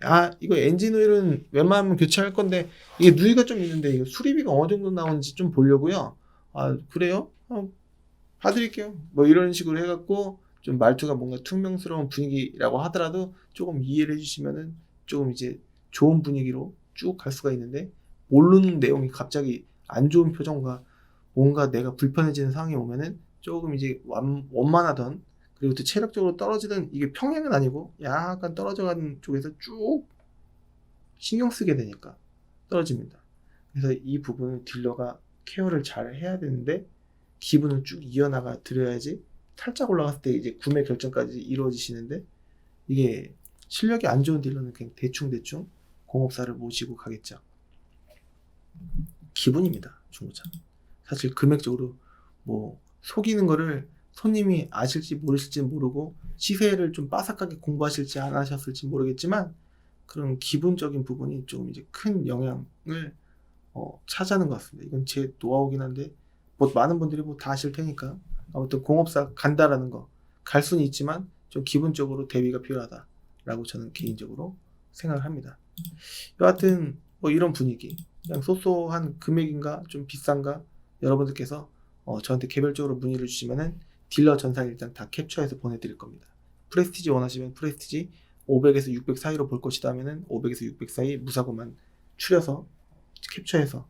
아 이거 엔진 오일은 웬만하면 교체할 건데 이게 누이가 좀 있는데 이거 수리비가 어느 정도 나오는지 좀 보려고요. 아 그래요? 봐드릴게요. 뭐 이런 식으로 해갖고 좀 말투가 뭔가 퉁명스러운 분위기라고 하더라도 조금 이해를 해주시면은 조금 이제 좋은 분위기로 쭉 갈 수가 있는데 모르는 내용이 갑자기 안 좋은 표정과 뭔가 내가 불편해지는 상황이 오면은 조금 이제 원만하던 그리고 또 체력적으로 떨어지던 이게 평행은 아니고 약간 떨어져가는 쪽에서 쭉 신경 쓰게 되니까 떨어집니다. 그래서 이 부분을 딜러가 케어를 잘 해야 되는데 기분을 쭉 이어나가 드려야지 살짝 올라갔을 때 이제 구매 결정까지 이루어지시는데 이게 실력이 안 좋은 딜러는 그냥 대충 공업사를 모시고 가겠죠. 기분입니다. 중고차. 사실 금액적으로 뭐 속이는 거를 손님이 아실지 모르실지 모르고 시세를 좀 빠삭하게 공부하실지 안 하셨을지 모르겠지만 그런 기분적인 부분이 조금 이제 큰 영향을 차지하는 것 같습니다. 이건 제 노하우긴 한데 뭐 많은 분들이 뭐 다 아실 테니까 아무튼 공업사 간다라는 거 갈 수는 있지만 좀 기분적으로 대비가 필요하다라고 저는 개인적으로 생각을 합니다. 여하튼 뭐 이런 분위기 그냥 소소한 금액인가 좀 비싼가 여러분들께서 저한테 개별적으로 문의를 주시면은 딜러 전산 일단 다 캡처해서 보내드릴 겁니다. 프레스티지 원하시면 프레스티지 500에서 600 사이로 볼 것이다 하면은 500에서 600 사이 무사고만 추려서 캡처해서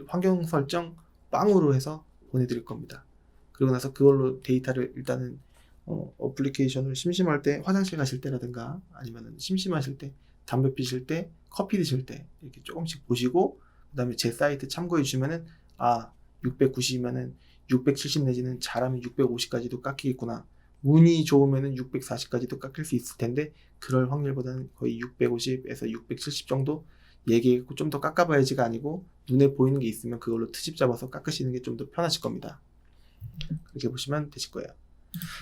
환경 설정 빵으로 해서 보내드릴 겁니다. 그리고 나서 그걸로 데이터를 일단은 어플리케이션을 심심할 때 화장실 가실 때라든가 아니면 심심하실 때 담배 피실 때 커피 드실 때 이렇게 조금씩 보시고 그 다음에 제 사이트 참고해 주시면은 690이면은 670 내지는 잘하면 650까지도 깎이겠구나. 운이 좋으면은 640까지도 깎일 수 있을 텐데 그럴 확률보다는 거의 650에서 670 정도 얘기했고 좀 더 깎아봐야지가 아니고 눈에 보이는 게 있으면 그걸로 트집 잡아서 깎으시는 게 좀 더 편하실 겁니다. 그렇게 보시면 되실 거예요.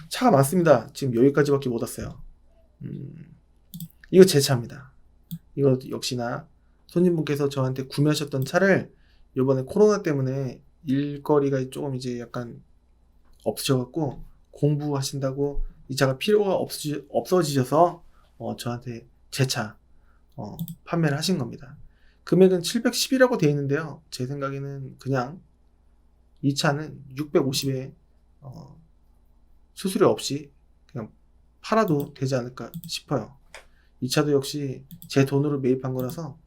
차가 많습니다. 지금 여기까지밖에 못 왔어요. 이거 제 차입니다. 이거 역시나 손님분께서 저한테 구매하셨던 차를 이번에 코로나 때문에 일거리가 조금 이제 약간 없으셔갖고 공부하신다고 이 차가 필요가 없어지셔서 저한테 제 차 판매를 하신 겁니다. 금액은 710이라고 되어 있는데요. 제 생각에는 그냥 이 차는 650에 수수료 없이 그냥 팔아도 되지 않을까 싶어요. 이 차도 역시 제 돈으로 매입한 거라서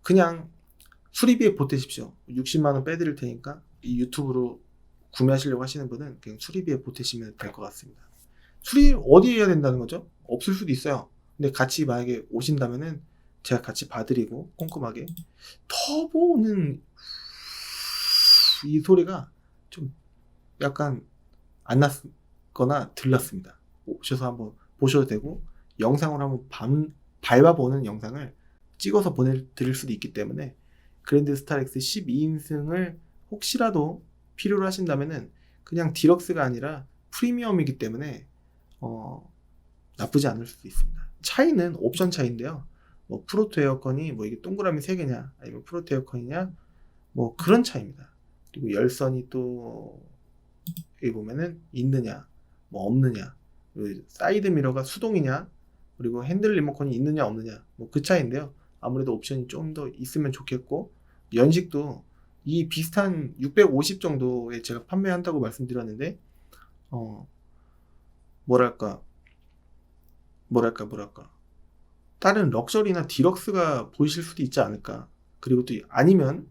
그냥 수리비에 보태십시오. 60만원 빼드릴 테니까 이 유튜브로 구매하시려고 하시는 분은 그냥 수리비에 보태시면 될 것 같습니다. 수리 어디에 해야 된다는 거죠? 없을 수도 있어요. 근데 같이 만약에 오신다면은 제가 같이 봐드리고 꼼꼼하게 터보는 이 소리가 좀 약간 안 났거나 들렸습니다. 오셔서 한번 보셔도 되고 영상으로 한번 밟아보는 영상을 찍어서 보내드릴 수도 있기 때문에 그랜드 스타렉스 12인승을 혹시라도 필요로 하신다면은 그냥 디럭스가 아니라 프리미엄이기 때문에 나쁘지 않을 수도 있습니다. 차이는 옵션 차이인데요. 뭐 프로토 에어컨이 뭐 이게 동그라미 3개냐 아니면 프로토 에어컨이냐 뭐 그런 차이입니다. 그리고 열선이 또 여기 보면은 있느냐 뭐 없느냐 그리고 사이드 미러가 수동이냐 그리고 핸들 리모컨이 있느냐 없느냐 뭐 그 차이인데요. 아무래도 옵션이 좀 더 있으면 좋겠고 연식도 이 비슷한 650 정도에 제가 판매한다고 말씀드렸는데 뭐랄까 다른 럭셔리나 디럭스가 보이실 수도 있지 않을까. 그리고 또 아니면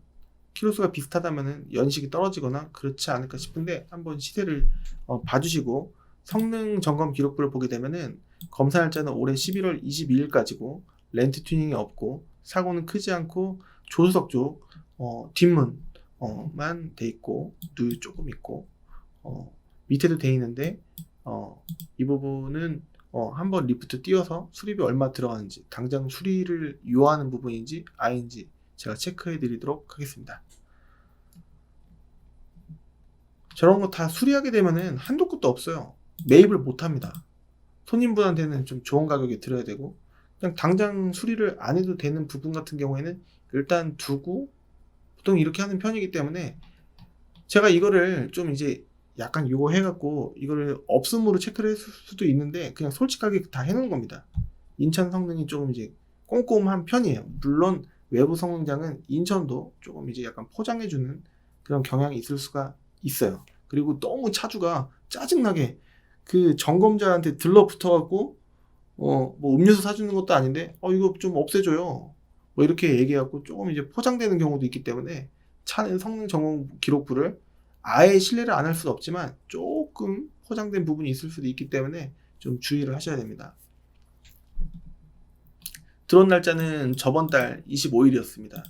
키로수가 비슷하다면은 연식이 떨어지거나 그렇지 않을까 싶은데 한번 시세를 봐주시고 성능 점검 기록부를 보게 되면은 검사 날짜는 올해 11월 22일까지고 렌트 튜닝이 없고 사고는 크지 않고 조수석 쪽 뒷문만 돼 있고 누유 조금 있고 밑에도 돼 있는데 이 부분은 한번 리프트 띄워서 수리비 얼마 들어가는지 당장 수리를 요하는 부분인지 아닌지 제가 체크해 드리도록 하겠습니다. 저런 거 다 수리하게 되면은 한도 끝도 없어요. 매입을 못 합니다. 손님분한테는 좀 좋은 가격에 드려야 되고 그냥 당장 수리를 안 해도 되는 부분 같은 경우에는 일단 두고 보통 이렇게 하는 편이기 때문에 제가 이거를 좀 이제 약간 요거 해갖고 이거를 없음으로 체크를 했을 수도 있는데 그냥 솔직하게 다 해놓은 겁니다. 인천 성능이 조금 이제 꼼꼼한 편이에요. 물론 외부 성능장은 인천도 조금 이제 약간 포장해주는 그런 경향이 있을 수가 있어요. 그리고 너무 차주가 짜증나게 그 점검자한테 들러붙어갖고 뭐 음료수 사주는 것도 아닌데 이거 좀 없애줘요. 뭐 이렇게 얘기하고 조금 이제 포장되는 경우도 있기 때문에 차는 성능 점검 기록부를 아예 신뢰를 안 할 수는 없지만 조금 포장된 부분이 있을 수도 있기 때문에 좀 주의를 하셔야 됩니다. 드론 날짜는 저번 달 25일이었습니다.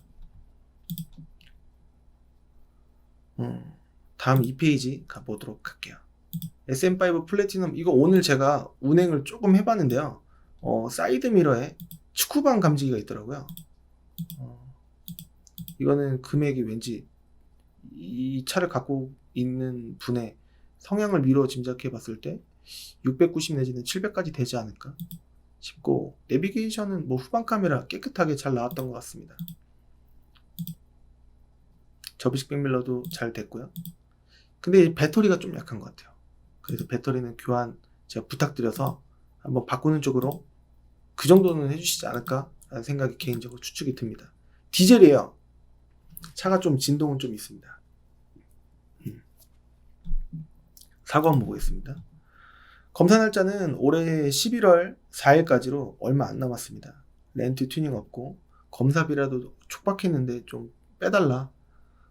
다음 2페이지 가보도록 할게요. SM5 플래티넘 이거 오늘 제가 운행을 조금 해봤는데요. 사이드 미러에 축구방 감지기가 있더라고요. 이거는 금액이 왠지 이 차를 갖고 있는 분의 성향을 미루어 짐작해 봤을 때 690 내지는 700까지 되지 않을까 싶고, 내비게이션은 뭐 후방 카메라 깨끗하게 잘 나왔던 것 같습니다. 접이식 백밀러도 잘 됐고요. 근데 배터리가 좀 약한 것 같아요. 그래서 배터리는 교환 제가 부탁드려서 한번 바꾸는 쪽으로 그 정도는 해주시지 않을까 라는 생각이 개인적으로 추측이 듭니다. 디젤이에요. 차가 좀 진동은 좀 있습니다. 사고 한번 보겠습니다. 검사 날짜는 올해 11월 4일까지로 얼마 안 남았습니다. 렌트 튜닝 없고 검사비라도 촉박했는데 좀 빼달라.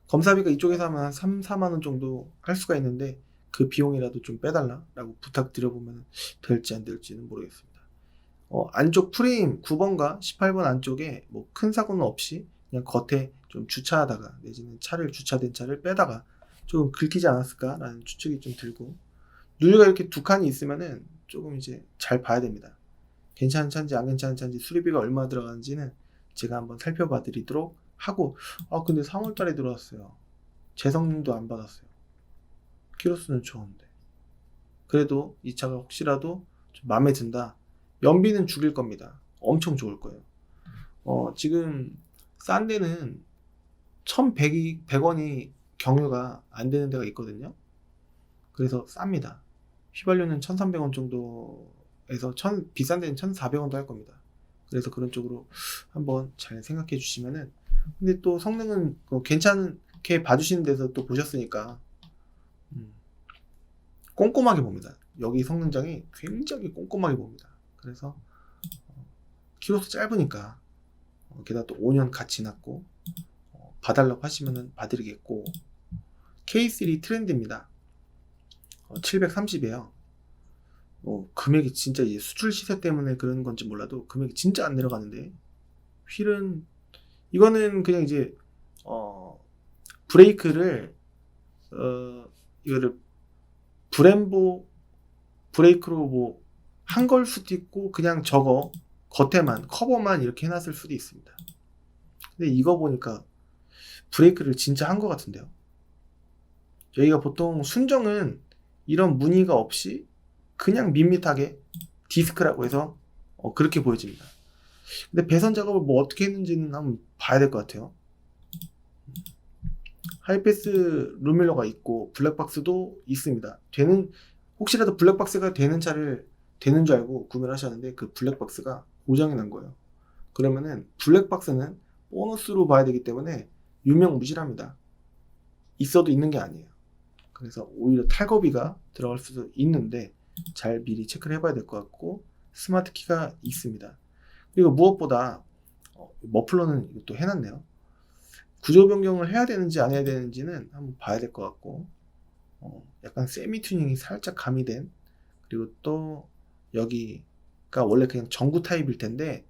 검사비가 이쪽에서 하면 한 3, 4만원 정도 할 수가 있는데 그 비용이라도 좀 빼달라 라고 부탁드려보면 될지 안 될지는 모르겠습니다. 안쪽 프레임 9번과 18번 안쪽에 뭐 큰 사고는 없이 그냥 겉에 좀 주차하다가 내지는 주차된 차를 빼다가 조금 긁히지 않았을까 라는 추측이 좀 들고, 누유가 이렇게 두 칸이 있으면은 조금 이제 잘 봐야 됩니다. 괜찮은 차인지 안 괜찮은 차인지 수리비가 얼마 들어가는지는 제가 한번 살펴봐 드리도록 하고, 근데 3월 달에 들어왔어요. 재성능도 안 받았어요. 키로수는 좋은데. 그래도 이 차가 혹시라도 좀 마음에 든다. 연비는 죽일 겁니다. 엄청 좋을 거예요. 지금 싼 데는 1,100원이 경유가 안 되는 데가 있거든요. 그래서 쌉니다. 휘발유는 1,300원 정도에서 비싼 데는 1,400원도 할 겁니다. 그래서 그런 쪽으로 한번 잘 생각해 주시면은, 근데 또 성능은 괜찮게 봐주시는 데서 또 보셨으니까 꼼꼼하게 봅니다. 여기 성능장이 굉장히 꼼꼼하게 봅니다. 그래서 키로수 짧으니까 게다가 또 5년 같이 지났고 봐달라고 하시면은 봐드리겠고, K3 트렌드입니다. 730이에요. 금액이 진짜 이제 수출 시세 때문에 그런 건지 몰라도 금액이 진짜 안 내려가는데, 휠은 이거는 그냥 이제 브레이크를 이거를 브렘보 브레이크로 뭐 한 걸 수도 있고 그냥 저거 겉에만 커버만 이렇게 해놨을 수도 있습니다. 근데 이거 보니까 브레이크를 진짜 한 것 같은데요. 여기가 보통 순정은 이런 무늬가 없이 그냥 밋밋하게 디스크라고 해서 그렇게 보여집니다. 근데 배선 작업을 뭐 어떻게 했는지는 한번 봐야 될 것 같아요. 하이패스 루밀러가 있고 블랙박스도 있습니다. 혹시라도 블랙박스가 되는 차를 되는 줄 알고 구매를 하셨는데 그 블랙박스가 고장이 난 거예요. 그러면은 블랙박스는 보너스로 봐야 되기 때문에 유명무실합니다. 있어도 있는 게 아니에요. 그래서 오히려 탈거비가 들어갈 수도 있는데 잘 미리 체크를 해봐야 될 것 같고, 스마트 키가 있습니다. 그리고 무엇보다 머플러는 이것도 해놨네요. 구조 변경을 해야 되는지 안 해야 되는지는 한번 봐야 될 것 같고, 약간 세미 튜닝이 살짝 가미된, 그리고 또 여기가 원래 그냥 전구 타입일 텐데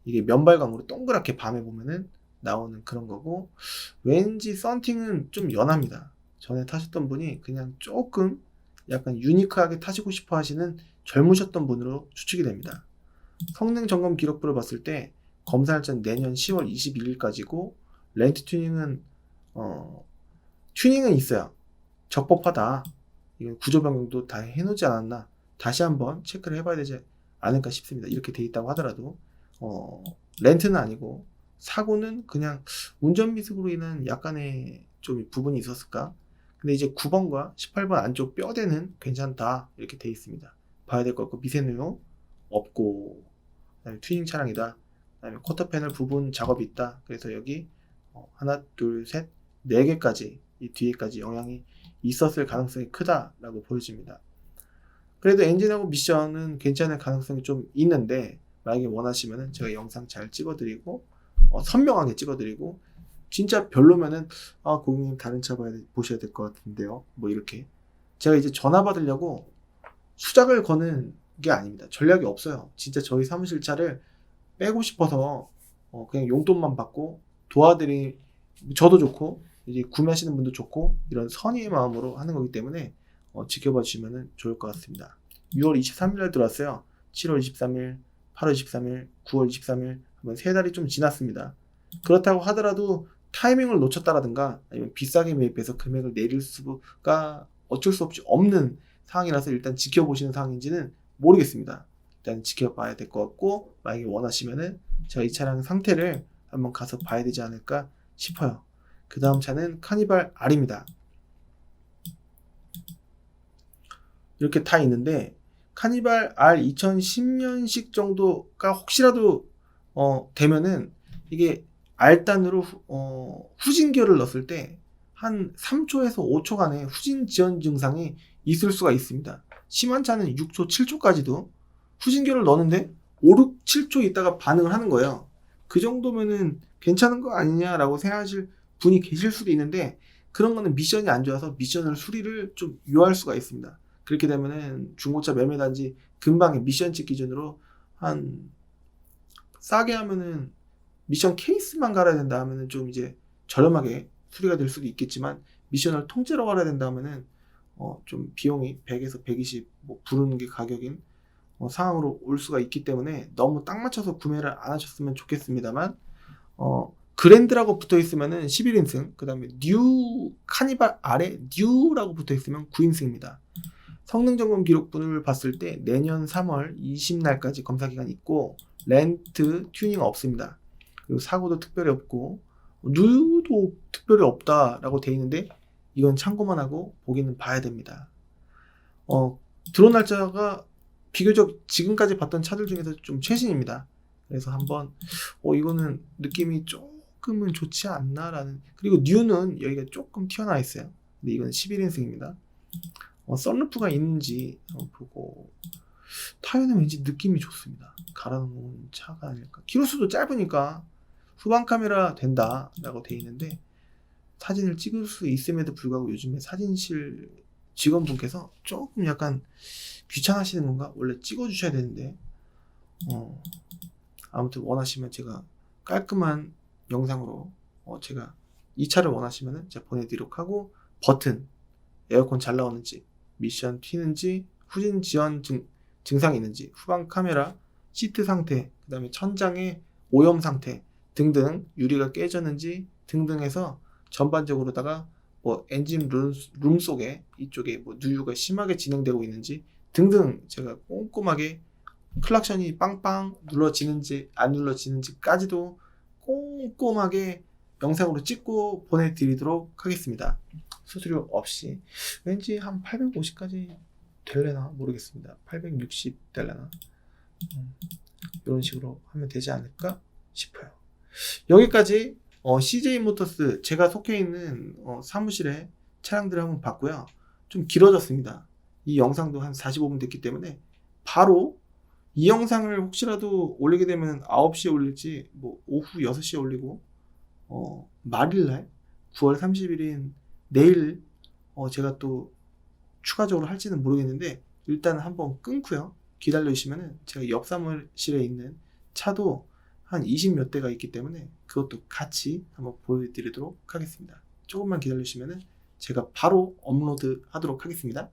이게 면발광으로 동그랗게 밤에 보면은 나오는 그런 거고, 왠지 썬팅은 좀 연합니다. 전에 타셨던 분이 그냥 조금 약간 유니크하게 타시고 싶어 하시는 젊으셨던 분으로 추측이 됩니다. 성능 점검 기록부를 봤을 때 검사 날짜는 내년 10월 21일까지고, 렌트 튜닝은 튜닝은 있어요. 적법하다. 이건 구조 변경도 다 해놓지 않았나, 다시 한번 체크를 해봐야 되지 않을까 싶습니다. 이렇게 돼 있다고 하더라도 렌트는 아니고 사고는 그냥 운전 미숙으로 인한 약간의 좀 부분이 있었을까. 근데 이제 9번과 18번 안쪽 뼈대는 괜찮다 이렇게 돼 있습니다. 봐야 될 것 같고, 미세누유 없고, 그다음에 튜닝 차량이다. 그다음에 쿼터 패널 부분 작업이 있다. 그래서 여기 하나, 둘, 셋, 네 개까지 이 뒤에까지 영향이 있었을 가능성이 크다라고 보여집니다. 그래도 엔진하고 미션은 괜찮을 가능성이 좀 있는데 만약에 원하시면은 제가 영상 잘 찍어드리고 선명하게 찍어드리고 진짜 별로면은 고객님 다른 차 보셔야 될 것 같은데요. 뭐 이렇게 제가 이제 전화 받으려고 수작을 거는 게 아닙니다. 전략이 없어요. 진짜 저희 사무실 차를 빼고 싶어서 그냥 용돈만 받고 도와드리 저도 좋고 이제 구매하시는 분도 좋고 이런 선의의 마음으로 하는 거기 때문에 지켜봐 주시면 좋을 것 같습니다. 6월 23일 날 들어왔어요. 7월 23일, 8월 23일, 9월 23일 한번 3달이 좀 지났습니다. 그렇다고 하더라도 타이밍을 놓쳤다라든가 아니면 비싸게 매입해서 금액을 내릴 수가 어쩔 수 없이 없는 상황이라서 일단 지켜보시는 상황인지는 모르겠습니다. 일단 지켜봐야 될 것 같고 만약에 원하시면은 제가 이 차량 상태를 한번 가서 봐야 되지 않을까 싶어요. 그 다음 차는 카니발 R입니다. 이렇게 다 있는데 카니발 R 2010년식 정도가 혹시라도 되면은 이게 R단으로 후진기어를 넣었을 때 한 3초에서 5초간의 후진 지연 증상이 있을 수가 있습니다. 심한 차는 6초, 7초까지도 후진기어를 넣었는데 5, 6, 7초 있다가 반응을 하는 거예요. 그 정도면은 괜찮은 거 아니냐라고 생각하실 분이 계실 수도 있는데 그런 거는 미션이 안 좋아서 미션을 수리를 좀 요할 수가 있습니다. 그렇게 되면은 중고차 매매단지 근방에 미션치 기준으로 한 싸게 하면은 미션 케이스만 갈아야 된다 하면은 좀 이제 저렴하게 수리가 될 수도 있겠지만 미션을 통째로 갈아야 된다 하면은 좀 비용이 100에서 120 뭐 부르는 게 가격인 상황으로 올 수가 있기 때문에 너무 딱 맞춰서 구매를 안 하셨으면 좋겠습니다만 그랜드라고 붙어 있으면은 11인승, 그 다음에 뉴 카니발 아래 뉴라고 붙어 있으면 9인승입니다. 성능 점검 기록분을 봤을 때 내년 3월 20날까지 검사 기간이 있고 렌트 튜닝 없습니다. 그리고 사고도 특별히 없고 누유도 특별히 없다라고 돼 있는데 이건 참고만 하고 보기는 봐야 됩니다. 들어온 날짜가 비교적 지금까지 봤던 차들 중에서 좀 최신입니다. 그래서 한번 이거는 느낌이 조금은 좋지 않나라는. 그리고 뉴는 여기가 조금 튀어나와 있어요. 근데 이건 11인승입니다. 썬루프가 있는지 보고 타이어는 왠지 느낌이 좋습니다. 갈아놓은 차가 아닐까. 키로수도 짧으니까 후방 카메라 된다라고 돼 있는데 사진을 찍을 수 있음에도 불구하고 요즘에 사진실 직원분께서 조금 약간 귀찮아하시는 건가? 원래 찍어주셔야 되는데 아무튼 원하시면 제가 깔끔한 영상으로 제가 이 차를 원하시면 제가 보내드리도록 하고 버튼 에어컨 잘 나오는지 미션 튀는지 후진 지연 증상이 있는지 후방 카메라 시트 상태 그 다음에 천장의 오염 상태 등등 유리가 깨졌는지 등등 해서 전반적으로다가 뭐 엔진 룸 속에 이쪽에 뭐 누유가 심하게 진행되고 있는지 등등 제가 꼼꼼하게 클락션이 빵빵 눌러지는지 안 눌러지는지까지도 꼼꼼하게 영상으로 찍고 보내드리도록 하겠습니다. 수수료 없이 왠지 한 850까지 될래나 모르겠습니다. 860 될래나 이런 식으로 하면 되지 않을까 싶어요. 여기까지 CJ 모터스 제가 속해 있는 사무실에 차량들을 한번 봤고요. 좀 길어졌습니다. 이 영상도 한 45분 됐기 때문에 바로 이 영상을 혹시라도 올리게 되면 9시에 올릴지 뭐 오후 6시에 올리고 말일날 9월 30일인 내일 제가 또 추가적으로 할지는 모르겠는데 일단 한번 끊고요. 기다려 주시면은 제가 옆 사무실에 있는 차도 한 20몇 대가 있기 때문에 그것도 같이 한번 보여드리도록 하겠습니다. 조금만 기다려 주시면은 제가 바로 업로드 하도록 하겠습니다.